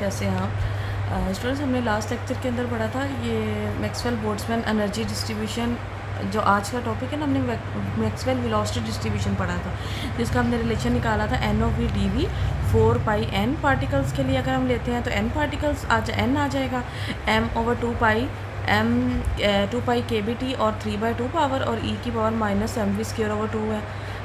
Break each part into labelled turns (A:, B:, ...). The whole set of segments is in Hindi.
A: कैसे हैं आप स्टूडेंट्स। हमने लास्ट लेक्चर के अंदर पढ़ा था ये मैक्सवेल बोल्ट्जमैन एनर्जी डिस्ट्रीब्यूशन। जो आज का टॉपिक है ना, हमने मैक्सवेल वेलोसिटी डिस्ट्रीब्यूशन पढ़ा था, जिसका हमने रिलेशन निकाला था N of V D V 4πn particles के लिए। अगर हम लेते हैं तो n पार्टिकल्स n आ जाएगा m/2π m 2π kBt और 3/2 पावर और e की पावर -mv²/2 है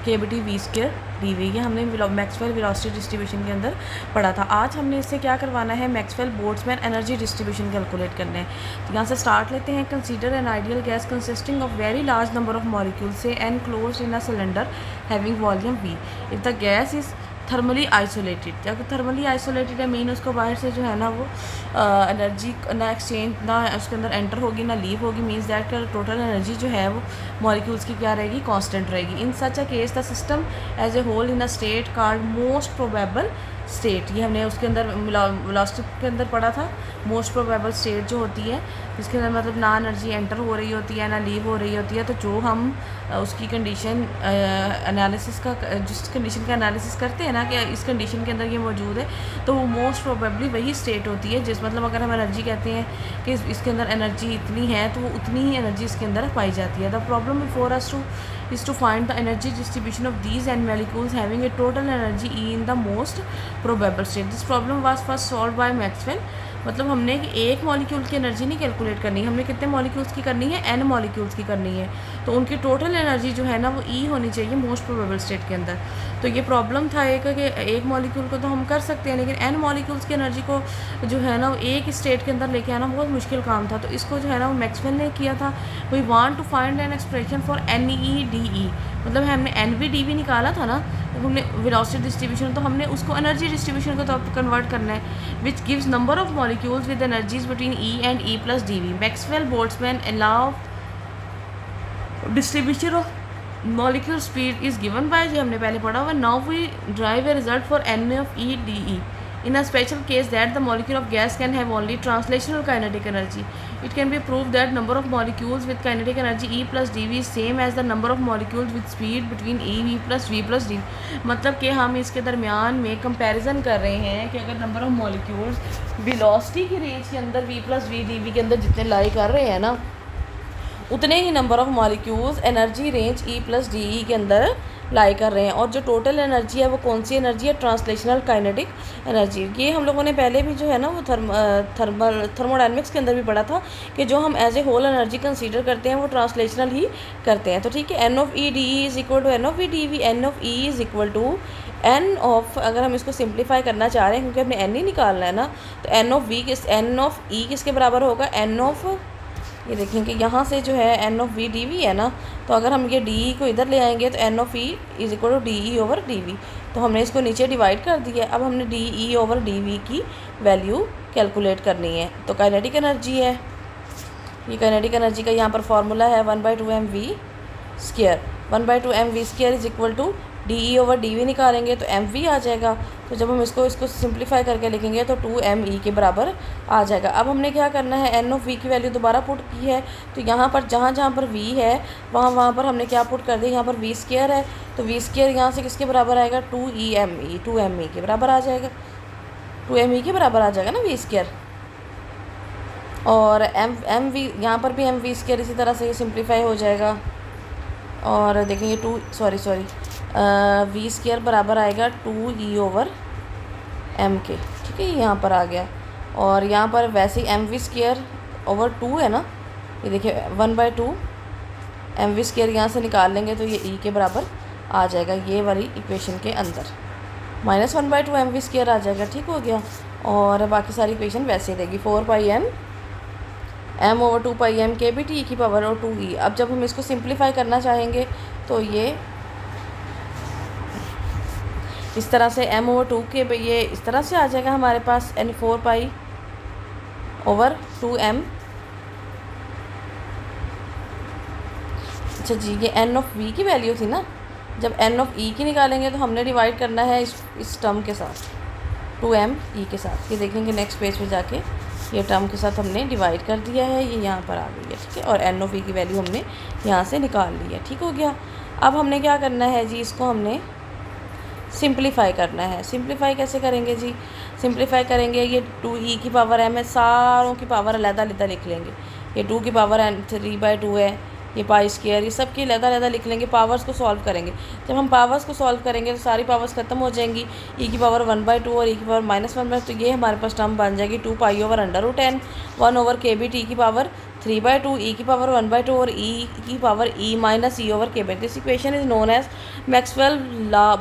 A: kBt v² dv। ये हमने मैक्सवेल वेलोसिटी डिस्ट्रीब्यूशन के अंदर पढ़ा था। आज हमने इससे क्या करवाना है, Maxwell Boltzmann energy distribution calculate करने हैं। तो यहाँ से स्टार्ट लेते हैं। Consider an ideal gas consisting of very large number of molecules से enclosed in a cylinder having volume v। If the gas is thermally isolated, जब थर्मली आइसोलेटेड है मीन उसको बाहर से जो है ना वो एनर्जी ना एक्सचेंज ना उसके अंदर एंटर होगी ना लीव होगी, मीन्स दैट का टोटल एनर्जी जो है वो मॉलिक्यूल्स की क्या रहेगी, कांस्टेंट रहेगी। In such a case the system as a whole in a state called most probable state. ये हमने उसके अंदर वेलोसिटी के अंदर पढ़ा था। मोस्ट प्रोबेबल स्टेट जो होती है जिसके अंदर मतलब ना एनर्जी एंटर हो रही होती है ना लीव हो रही होती है, तो जो हम उसकी कंडीशन एनालिसिस का जिस कंडीशन का एनालिसिस करते हैं ना कि इस कंडीशन के अंदर ये मौजूद है, तो वो मोस्ट प्रोबेबली वही स्टेट होती है जिस मतलब अगर हम एनर्जी कहते हैं कि इसके अंदर एनर्जी इतनी है तो वो उतनी ही एनर्जी इसके अंदर पाई जाती है। The problem before us is to find the energy distribution of these n molecules having a total energy E in the most probable state. This problem was first solved by Maxwell. मतलब हमने एक मॉलिक्यूल की एनर्जी नहीं कैलकुलेट करनी है, हमने कितने मॉलिक्यूल्स की करनी है, n मॉलिक्यूल्स की करनी है। तो उनकी टोटल एनर्जी जो है ना वो E होनी चाहिए मोस्ट प्रोबेबल स्टेट के अंदर। तो ये प्रॉब्लम था एक कि एक मॉलिक्यूल को तो हम कर सकते हैं लेकिन n मॉलिक्यूल्स की एनर्जी को जो है ना वो एक स्टेट के अंदर लेके आना बहुत मुश्किल काम था। तो इसको जो है ना वो मैक्सवेल ने किया था। We want to find an expression for NEDE, मतलब हमने NVDV निकाला था ना, तो हमने वेलोसिटी डिस्ट्रीब्यूशन, तो हमने उसको एनर्जी डिस्ट्रीब्यूशन को तो कन्वर्ट करना है, which gives number of molecules with energies between E and E+dV। Maxwell Boltzmann allow distribution of molecule speed is given by, जो हमने पहले पढ़ा हुआ। Now we derive a result for NFEDE in a special case that the molecule of gas can have only translational kinetic energy. It can be proved that number of molecules with kinetic energy E+dV is same as the number of molecules with speed between EV+V+dV। मतलब कि हम इसके दरमियान में कंपैरिजन कर रहे हैं कि अगर नंबर ऑफ मॉलिक्यूल्स वेलोसिटी की रेंज के अंदर V+V के अंदर जितने लाई कर रहे हैं ना, उतने ही number of molecules energy range E+DE के अंदर लाई कर रहे हैं। और जो टोटल एनर्जी है वो कौन सी एनर्जी है, ट्रांसलेशनल काइनेटिक एनर्जी। ये हम लोगों ने पहले भी जो है ना वो थर्मोडायनेमिक्स के अंदर भी पढ़ा था कि जो हम as a whole energy consider करते हैं वो ट्रांसलेशनल ही करते हैं। तो ठीक है, NOFEDE is equal to NOVDV। NOFE is equal to N of, अगर हम इसको सिंप्लीफाई करना चाह रहे हैं क्योंकि हमने N ही निकालना है ना, तो N ऑफ E किसके बराबर होगा, N ऑफ, ये देखें कि यहाँ से जो है NOVDV है ना, तो अगर हम ये DE को इधर ले आएंगे तो NOFE is equal to DE/dV। तो हमने इसको नीचे डिवाइड कर दिया। अब हमने DE/dV की वैल्यू कैलकुलेट करनी है। तो काइनेटिक एनर्जी है, ये काइनेटिक एनर्जी का यहाँ पर फार्मूला है 1/2mv²। 1/2mv² is equal to DE/dV निकालेंगे तो mv आ जाएगा। तो जब हम इसको सिंप्लीफाई करके लिखेंगे तो 2me के बराबर आ जाएगा। अब हमने क्या करना है, NOV की वैल्यू दोबारा पुट की है, तो यहाँ पर जहाँ पर v है वहाँ पर हमने क्या पुट कर दिया, यहाँ पर v² है, तो v² यहाँ से किसके बराबर आएगा, 2me के बराबर आ जाएगा। 2me के बराबर आ जाएगा ना v²। और mv यहाँ पर भी mv² इसी तरह से सिंप्लीफाई हो जाएगा। और देखेंगे v² बराबर आएगा 2E/m के, ठीक है, यहाँ पर आ गया। और यहाँ पर वैसे ही mv²/2 है ना, ये देखिए 1/2mv² यहाँ से निकाल लेंगे तो ये E के बराबर आ जाएगा, ये वाली इक्वेशन के अंदर -1/2mv² आ जाएगा। ठीक हो गया। और बाकी सारी इक्वेशन वैसे ही रहेगी 4πn m/2πm kBt E की पावर और 2E। अब जब हम इसको सिंप्लीफाई करना चाहेंगे तो ये इस तरह से m/2 के ये इस तरह से आ जाएगा हमारे पास N4π/2m। अच्छा जी, ये N ऑफ V की वैल्यू थी ना, जब N ऑफ E की निकालेंगे तो हमने डिवाइड करना है इस टर्म के साथ, 2me के साथ। ये देखेंगे नेक्स्ट पेज पे जाके ये टर्म के साथ हमने डिवाइड कर दिया है, ये यहाँ पर आ गई है, ठीक है। और N ऑफ E की वैल्यू हमने यहाँ से निकाल ली है, ठीक हो गया। अब हमने क्या करना है जी, इसको हमने सिंप्लीफाई करना है। सिंप्लीफाई कैसे करेंगे जी, सिंप्लीफाई करेंगे, ये 2e की पावर m है, सारों की पावर अलग-अलग लिख लेंगे। ये 2 की पावर n 3/2 है, ये पाई स्क्वायर, ये सब की अलग-अलग लिख लेंगे। पावर्स को सॉल्व करेंगे, जब हम पावर्स को सॉल्व करेंगे तो सारी पावर्स खत्म हो जाएंगी। e की पावर 1/2 और e की पावर -1/2, तो ये हमारे पास टर्म बन जाएगी 2 pi over √n 1/kb, t की पावर 3/2, e की पावर 1/2 और e की power e minus e over kb। This equation is known as Maxwell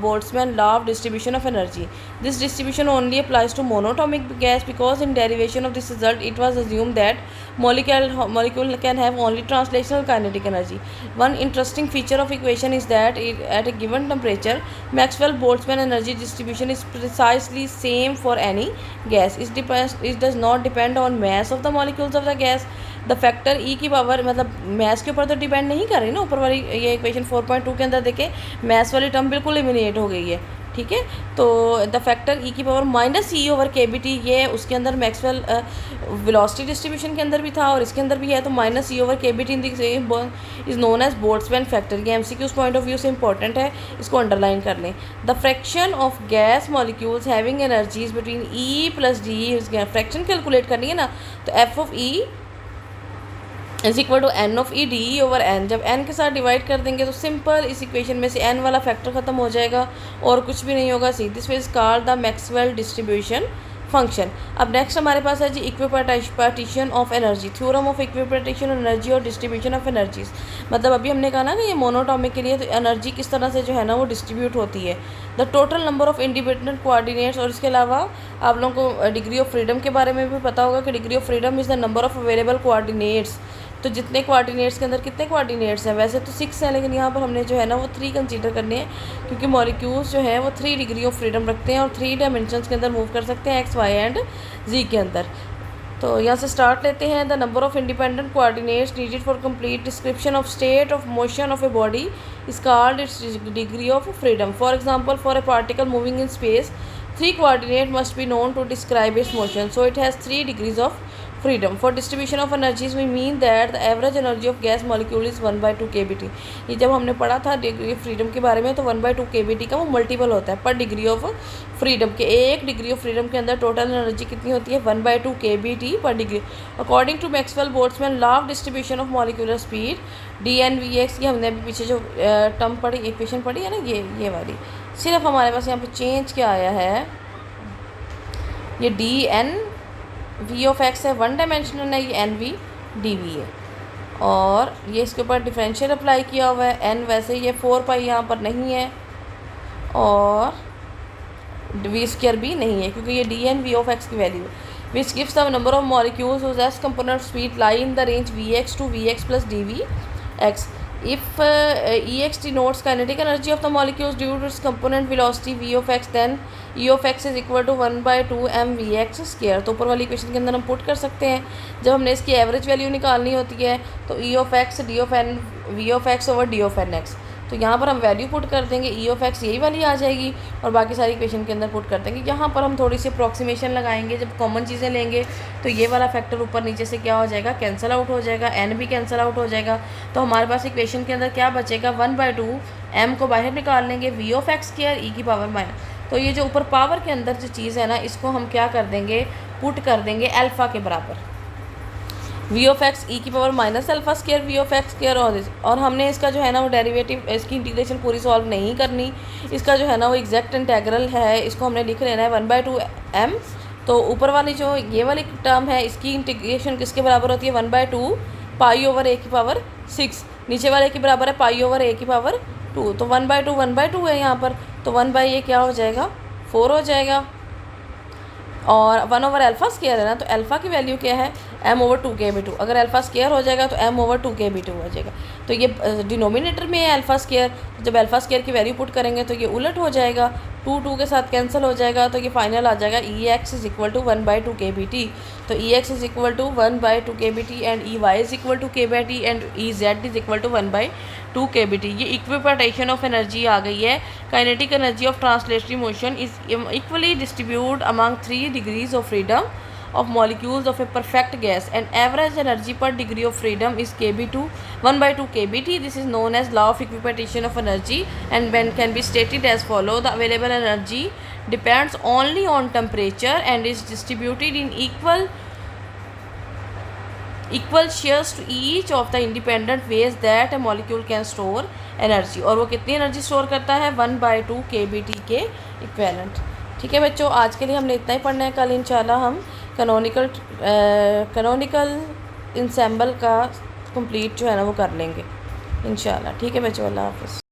A: Boltzmann law of distribution of energy. This distribution only applies to monatomic gas because in derivation of this result it was assumed that molecule can have only translational kinetic energy. One interesting feature of equation is that at a given temperature, Maxwell-Boltzmann energy distribution is precisely same for any gas. It does not depend on mass of the molecules of the gas. The factor e की पावर मतलब मैथ्स के ऊपर तो डिपेंड नहीं कर रही ना, ऊपर वाली ये इक्वेशन 4.2 के अंदर देखें मैथ्स वाली टर्म बिल्कुल एलिमिनेट हो गई है, ठीक है। तो द फैक्टर ई की पावर -e/kbt, ये उसके अंदर मैक्सवेल वेलोसिटी डिस्ट्रीब्यूशन के अंदर भी था और इसके अंदर भी है, तो -e/kbt is known as Boltzmann factor. ये एमसीक्यूज पॉइंट ऑफ व्यू से इंपॉर्टेंट है, इसको अंडरलाइन कर लें। The fraction of gas molecules having energies between E plus D, fraction calculate करनी है ना, तो F of E is equal to N of E D over N. जब एन के साथ डिवाइड कर देंगे तो सिंपल इस इक्वेशन में से एन वाला फैक्टर ख़त्म हो जाएगा और कुछ भी नहीं होगा। See this is called the Maxwell distribution function. अब नेक्स्ट हमारे पास है जी equipartition of energy, theorem of equipartition of energy और डिस्ट्रीब्यूशन ऑफ एनर्जीज। मतलब अभी हमने कहा ना कि ये मोनोटॉमिक के लिए तो एनर्जी किस तरह से जो है ना वो डिस्ट्रीब्यूट होती है। The total number of independent coordinates, और इसके अलावा आप लोगों को डिग्री ऑफ फ्रीडम के बारे में भी पता होगा कि degree of freedom is the number of available coordinates. तो जितने कोऑर्डिनेट्स के अंदर कितने कोऑर्डिनेट्स हैं, वैसे तो 6 हैं लेकिन यहाँ पर हमने जो है ना वो 3 कंसीडर करने हैं क्योंकि मॉलिक्यूल्स जो है वो 3 डिग्री ऑफ फ्रीडम रखते हैं और 3 डायमेंशंस के अंदर मूव कर सकते हैं, एक्स वाई एंड जी के अंदर। तो यहाँ से स्टार्ट लेते हैं। The number of independent coordinates needed for complete description of state of motion of a body is called its degree of freedom. For example, for a particle moving in space 3 coordinate must be known to describe its motion, so it has 3 degrees of freedom. For distribution of energies we mean that the average energy of gas molecule is 1/2 kbt। ये जब हमने पढ़ा था डिग्री ऑफ फ्रीडम के बारे में तो 1/2 kbt का वो मल्टीपल होता है पर डिग्री ऑफ फ्रीडम के। एक डिग्री ऑफ फ्रीडम के अंदर टोटल एनर्जी कितनी होती है 1/2 kbt पर degree. According to Maxwell Boltzmann law of distribution of molecular speed dnvx, ये हमने अभी पीछे जो टर्म पढ़ी इक्वेशन पढ़ी है ना ये वाली, सिर्फ हमारे पास यहाँ पे चेंज क्या आया है, ये D N V of X है, 1 डायमेंशनल है, ये एन वी डी वी है और ये इसके ऊपर डिफरेंशियल अप्लाई किया हुआ है। एन वैसे ये 4 पाई यहाँ पर नहीं है और वी स्क्वायर भी नहीं है क्योंकि ये D N V of X की वैल्यू है। Which gives the number of molecules whose s component speed lie in the range vx to vx plus dvx. If Ex denotes kinetic energy of the molecules due to its component velocity v of x, then E of x is equal to 1/2 mvx square। तो ऊपर वाली इक्वेशन के अंदर हम पुट कर सकते हैं। जब हमने इसकी एवरेज वैल्यू निकालनी होती है तो E of x d of n v of x over d of n x, तो यहाँ पर हम वैल्यू पुट कर देंगे, E of x यही वाली आ जाएगी और बाकी सारी इक्वेशन के अंदर पुट कर देंगे। यहाँ पर हम थोड़ी सी अप्रॉक्सीमेशन लगाएंगे, जब कॉमन चीज़ें लेंगे तो ये वाला फैक्टर ऊपर नीचे से क्या हो जाएगा कैंसिल आउट हो जाएगा, n भी कैंसिल आउट हो जाएगा। तो हमारे पास इक्वेशन के अंदर क्या बचेगा 1/2 m को बाहर निकाल लेंगे v of x square e की पावर माइनस। तो ये जो ऊपर पावर के अंदर जो चीज़ है ना इसको हम क्या कर देंगे पुट कर देंगे अल्फ़ा के बराबर वी ऑफ एक्स ई की power minus alpha square V of X square और हमने इसका जो है ना वो डेरिवेटिव इसकी इंटीग्रेशन पूरी सॉल्व नहीं करनी, इसका जो है ना वो एग्जैक्ट इंटेग्रल है, इसको हमने लिख लेना है 1/2 m। तो ऊपर वाली जो ये वाली टर्म है इसकी इंटीग्रेशन किसके बराबर होती है 1/2 पाई ओवर ए की पावर 6, नीचे वाले के बराबर है पाई ओवर ए की पावर 2। तो 1/2 है यहाँ पर, तो 1/a क्या हो जाएगा 4 हो जाएगा और 1 ओवर अल्फ़ा स्क्वायर है ना, तो अल्फ़ा की वैल्यू क्या है m ओवर 2kb2। अगर अल्फ़ा स्क्वायर हो जाएगा तो m ओवर 2kb2 हो जाएगा। तो ये डिनोमिनेटर में है अल्फ़ा स्क्वायर, जब अल्फ़ा स्क्वायर की वैल्यू पुट करेंगे तो ये उलट हो जाएगा, 2 के साथ कैंसिल हो जाएगा, तो ये फाइनल आ जाएगा Ex is equal to 1/2 kbt। तो Ex is equal to 1/2 kbt and Ey is equal to kbt and Ez is equal to 1/2 kbt। ये इक्विपार्टीशन ऑफ एनर्जी आ गई है। Kinetic energy of translatory motion is equally distribute among 3 degrees of freedom of molecules of a perfect gas and average energy per degree of freedom is kb2 1/2 kbt. This is known as law of equipartition of energy and when can be stated as follow: the available energy depends only on temperature and is distributed in equal shares to each of the independent ways that a molecule can store energy। और वो कितनी एनर्जी स्टोर करता है 1/2 kBT के इक्वेलेंट। ठीक है बच्चों, आज के लिए हमने इतना ही पढ़ना है। कल इंशाल्लाह हम कैनोनिकल इंसेम्बल का कंप्लीट जो है ना वो कर लेंगे इंशाल्लाह। ठीक है बच्चों, अल्लाह हाफ़िज़।